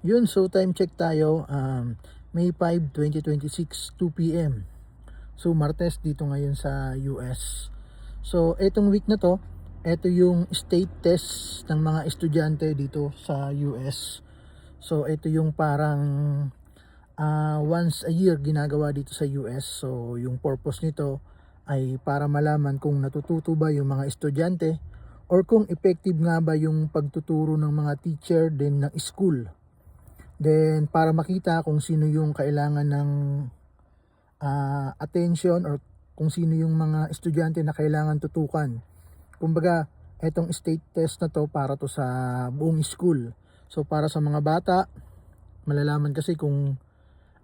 Yun, so time check tayo, May 5, 2026, 2 p.m. So Martes dito ngayon sa US. So etong week na to, eto yung state test ng mga estudyante dito sa US. So ito yung parang once a year ginagawa dito sa US. So yung purpose nito ay para malaman kung natututo ba yung mga estudyante or kung effective nga ba yung pagtuturo ng mga teacher din ng school. Then para makita kung sino yung kailangan ng attention or kung sino yung mga estudyante na kailangan tutukan. Kumbaga, etong state test na to para to sa buong school. So para sa mga bata, malalaman kasi kung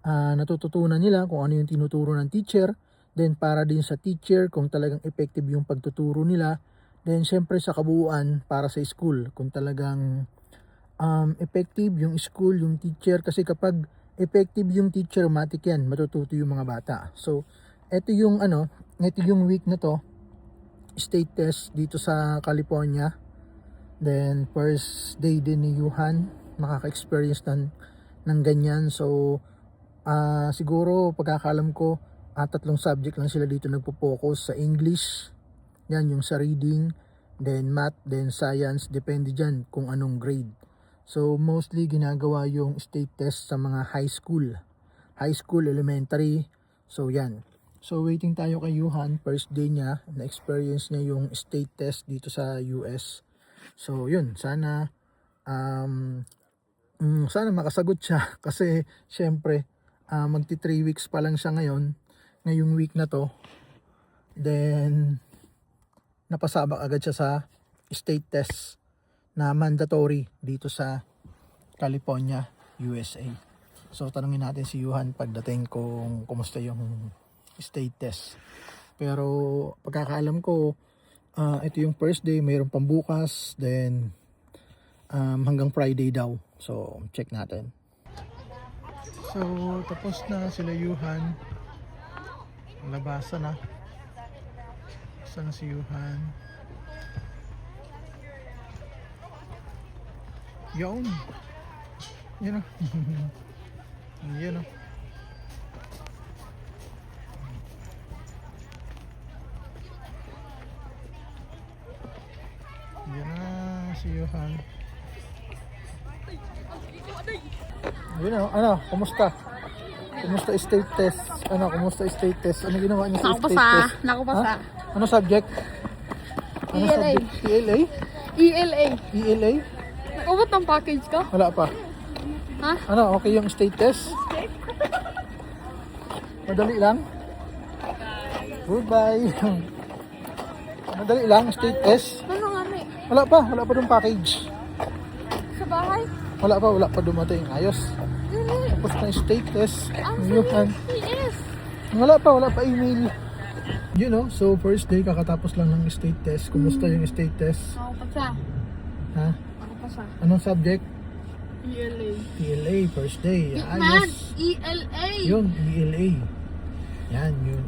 natututunan nila kung ano yung tinuturo ng teacher. Then para din sa teacher kung talagang effective yung pagtuturo nila. Then syempre sa kabuuan para sa school kung talagang effective yung school, yung teacher, kasi kapag effective yung teacher, matik yan, matututo yung mga bata. So, ito yung week na to, state test dito sa California. Then, first day din ni Yuhan, makaka-experience ng ganyan. So, siguro, pagkakalam ko, 3 subject lang sila dito nagpo-focus sa English. Yan, yung sa reading, then math, then science, depende dyan kung anong grade. So mostly ginagawa yung state test sa mga high school, elementary. So yan. So waiting tayo kay Yuhan, first day niya, na-experience niya yung state test dito sa US. So yun, sana makasagot siya kasi syempre magti 3 weeks pa lang siya ngayong week na to. Then napasabak agad siya sa state test na mandatory dito sa California, USA. So tanungin natin si Yuhan pagdating kung kumusta yung state test. Pero pagkakaalam ko, ito yung first day, mayroon pang bukas, then hanggang Friday daw. So check natin. So tapos na sila Yuhan. Labasan na. Saan si Yuhan? Yun. Yun o. Yun o. Yan na si Yuhan. Yun o. Ano? Kumusta? Kumusta state test? Kumusta state test? Ano ginawa niyo sa state test? Nakapasa. Ano subject? Ano ELA. subject? ELA? ELA. ELA? Ubot ang package ko? Wala pa. Ha? Ano, okay yung state test? Madali lang? Goodbye. Madali lang, state test? Ano nga may? Wala pa dong package. Sa bahay? Wala pa dumating. Ayos. Dili. Tapos na yung state test. Ang Yuhan. yes. Wala pa email. You know, so first day kakatapos lang ng state test. Kumusta yung state test? Nakapasa. Ha? Nakapasa. Anong subject? ELA. ELA, first day. Man, Ayos. ELA. Yun, ELA. Yan, yun.